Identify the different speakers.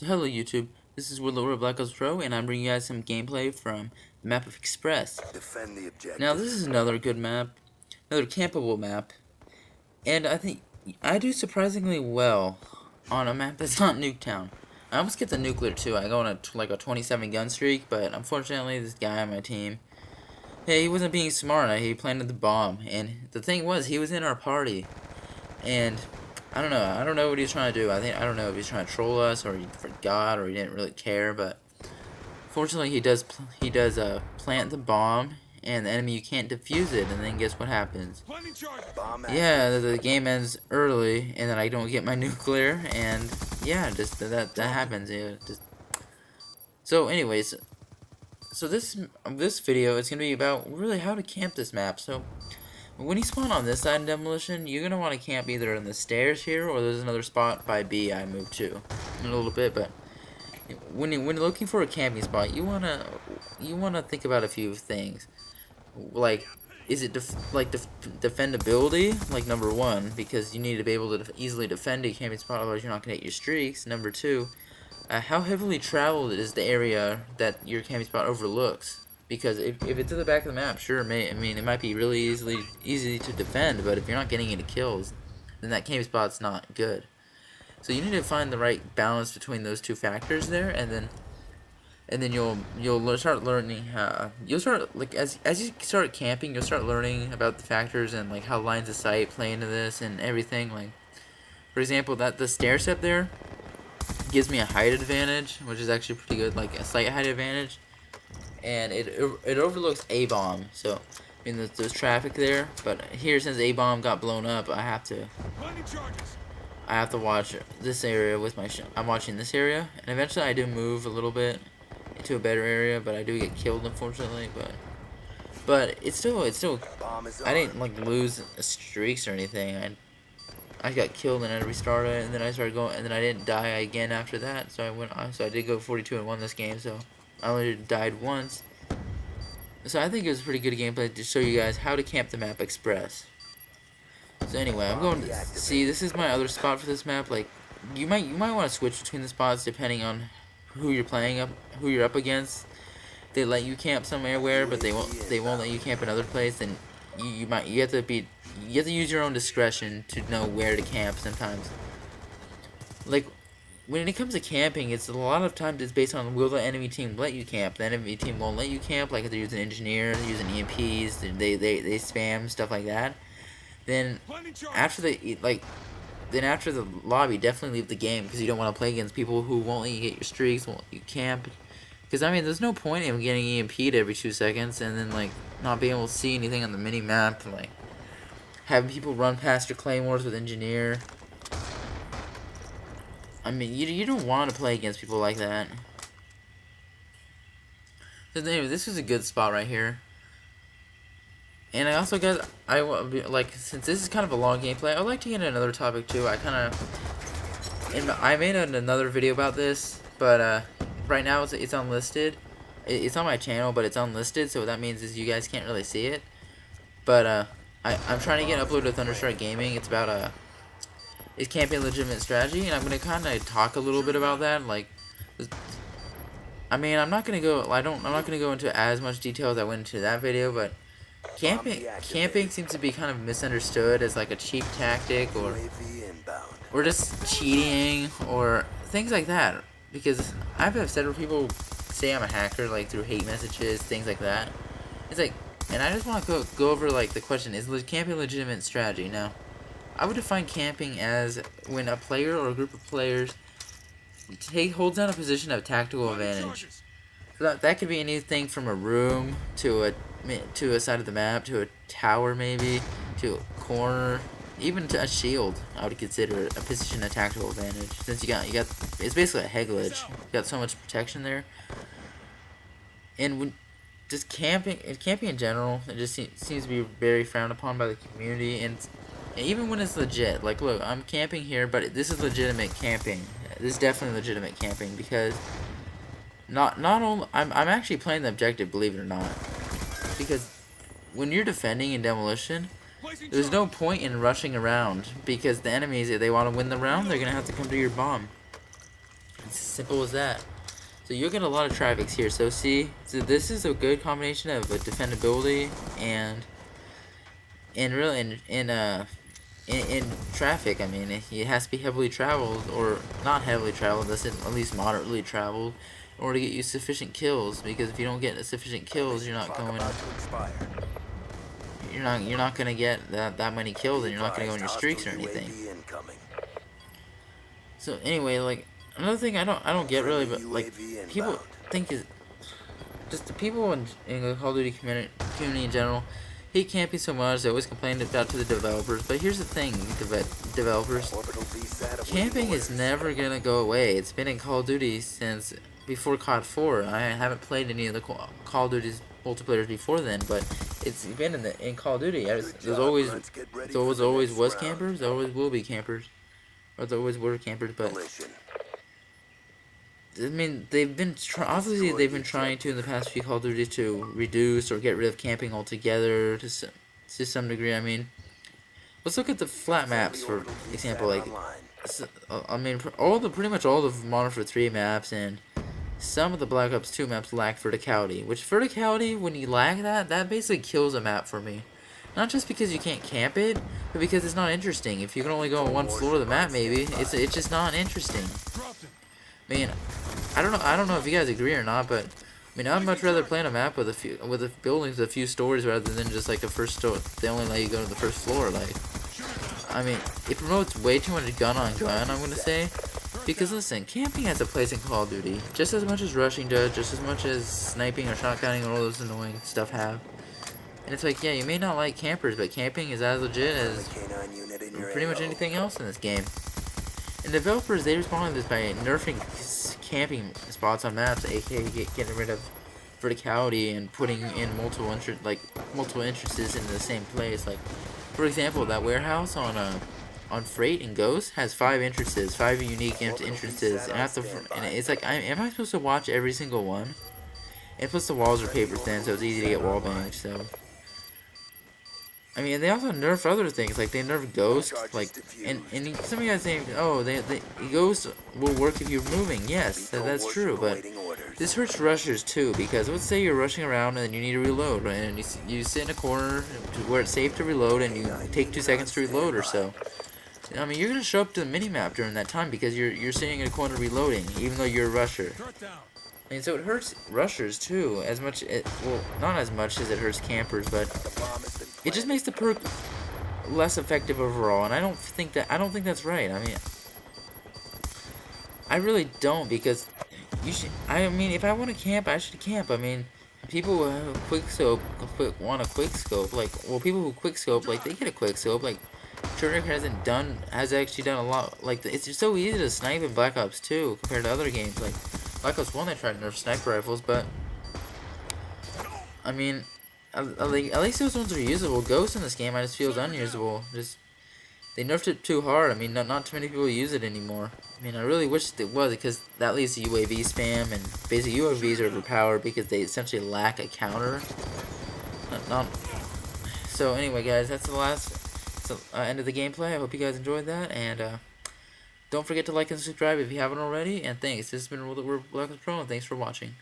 Speaker 1: So hello YouTube, this is Woodlower Black Ops Pro, and I'm bringing you guys some gameplay from the map of Express.
Speaker 2: Defend the objective.
Speaker 1: Now this is another good map, another campable map, and I think I do surprisingly well on a map that's not Nuketown. I almost get the nuclear too. I go on like a 27 gun streak, but unfortunately this guy on my team, he wasn't being smart. He planted the bomb, and the thing was, he was in our party, and I don't know what he's trying to do. I don't know if he's trying to troll us, or he forgot, or he didn't really care. But fortunately, he does plant the bomb, and the enemy, you can't defuse it. And then guess what happens? Yeah, the game ends early, and then I don't get my nuclear, and yeah, just that happens. Yeah, so anyways, so this video is gonna be about really how to camp this map. So when you spawn on this side in Demolition, you're going to want to camp either in the stairs here, or there's another spot by B I moved to in a little bit. But when you're looking for a camping spot, you want to think about a few things. Like, is it defendability? Like, number one, because you need to be able to easily defend a camping spot, otherwise you're not going to hit your streaks. Number two, how heavily traveled is the area that your camping spot overlooks? Because if it's at the back of the map, sure, it might be really easy to defend, but if you're not getting any kills, then that camping spot's not good. So you need to find the right balance between those two factors there, and then you'll start learning how as you start camping, you'll start learning about the factors and like how lines of sight play into this and everything. Like, for example, that the stair step there gives me a height advantage, which is actually pretty good, like a slight height advantage. And it overlooks A bomb, so I mean there's traffic there, but here since A bomb got blown up, I have to watch this area with my I'm watching this area, and eventually I do move a little bit into a better area, but I do get killed unfortunately. But it's still I didn't like lose streaks or anything. I got killed and I restarted, and then I started going, and then I didn't die again after that. So I did go 42-1 this game. So I only died once. So I think it was pretty good gameplay to show you guys how to camp the map Express. So anyway, I'm going to see, this is my other spot for this map. Like, you might want to switch between the spots depending on who you're up against. They let you camp somewhere, but they won't let you camp another place. And you have to use your own discretion to know where to camp sometimes. Like, when it comes to camping, it's a lot of times it's based on, will the enemy team let you camp? The enemy team won't let you camp, like if they're using engineers, they're using EMPs, they spam stuff like that. Then after the lobby, definitely leave the game, because you don't want to play against people who won't let you get your streaks, won't let you camp. Because I mean, there's no point in getting EMP'd every 2 seconds and then like not being able to see anything on the mini map, like having people run past your claymores with engineer. I mean, you don't want to play against people like that. So anyway, this is a good spot right here. And I also, guys, since this is kind of a long gameplay, I'd like to get into another topic too. I made another video about this, but right now it's unlisted. It's on my channel, but it's unlisted, so what that means is you guys can't really see it. But I'm trying to get uploaded to ThunderStruckGaming. It's about is camping a legitimate strategy, and I'm gonna kind of talk a little bit about that. Like, I mean, I'm not gonna go into as much detail as I went into that video, but camping seems to be kind of misunderstood as like a cheap tactic, or just cheating, or things like that. Because I've had several people say I'm a hacker, like through hate messages, things like that. It's like, and I just want to go over like the question: is camping a legitimate strategy? Now, I would define camping as when a player or a group of players holds down a position of tactical advantage. So that could be anything from a room to a side of the map, to a tower maybe, to a corner, even to a shield. I would consider a position of tactical advantage, since you got it's basically a heglage. You got so much protection there. And when just camping in general, it just seems to be very frowned upon by the community, and even when it's legit. Like, look, I'm camping here, but this is legitimate camping. This is definitely legitimate camping, because I'm actually playing the objective, believe it or not. Because when you're defending in Demolition, there's no point in rushing around, because the enemies, if they want to win the round, they're gonna have to come to your bomb. It's as simple as that. So you'll get a lot of traffics here. So see, so this is a good combination of defendability and really in traffic. I mean, it has to be heavily traveled, or not heavily traveled. That's at least moderately traveled, in order to get you sufficient kills. Because if you don't get sufficient kills, you're not going. You're not gonna get that many kills, and you're not gonna go on your streaks or anything. So anyway, like another thing I don't get really, but like people think is just the people in the Call of Duty community in general hate camping so much. They always complain about to the developers. But here's the thing, developers, camping is never gonna go away. It's been in Call of Duty since before COD 4. I haven't played any of the Call of Duty's multiplayers before then, but it's been in Call of Duty. There's always was campers. There always will be campers, or there always were campers. But I mean, obviously they've been trying to in the past few Call of Duty to reduce or get rid of camping altogether to some degree. I mean, let's look at the flat maps for example. Like, I mean, pretty much all the Modern Warfare 3 maps and some of the Black Ops 2 maps lack verticality. Which verticality, when you lack that basically kills a map for me. Not just because you can't camp it, but because it's not interesting. If you can only go on one floor of the map, maybe it's just not interesting. I mean, I don't know if you guys agree or not, but I mean, I'd much rather play on a map with a buildings with a few stories rather than just like a first store. They only let you go to the first floor. Like, I mean, it promotes way too much gun on gun, I'm gonna say, because listen, camping has a place in Call of Duty just as much as rushing does, just as much as sniping or shotgunning or all those annoying stuff have. And it's like, yeah, you may not like campers, but camping is as legit as pretty much anything else in this game. And developers, they respond to this by nerfing camping spots on maps, aka getting rid of verticality and putting in multiple entrances into the same place. Like, for example, that warehouse on Freight and Ghost has 5 entrances, 5 unique entrances, and it's like, am I supposed to watch every single one? And plus the walls are paper thin, so it's easy to get wall banged. So I mean, they also nerf other things, like they nerf Ghost, like, and some of you guys saying, oh, Ghost will work if you're moving. Yes, that's true, but this hurts rushers too, because let's say you're rushing around and you need to reload, right? And you sit in a corner where it's safe to reload, and you take 2 seconds to reload or so. I mean, you're gonna show up to the minimap during that time because you're sitting in a corner reloading, even though you're a rusher. And so it hurts rushers too, well, not as much as it hurts campers, but it just makes the perk less effective overall, and I don't think that's right. I mean, I really don't, because I mean, if I want to camp, I should camp. I mean, people who have a quick scope want a quick scope. Like, well, people who quick scope, like, they get a quick scope. Like, Turner has actually done a lot. Like, it's just so easy to snipe in Black Ops 2 compared to other games. Like Black Ops 1, they tried to nerf sniper rifles, but I mean, at least those ones are usable. Ghost in this game, I just feel is unusable. They nerfed it too hard. I mean, not too many people use it anymore. I mean, I really wish it was, because that leads to UAV spam, and basically UAVs are overpowered because they essentially lack a counter. So anyway, guys, that's the end of the gameplay. I hope you guys enjoyed that, and don't forget to like and subscribe if you haven't already. And thanks. This has been Black Ops Pro, and thanks for watching.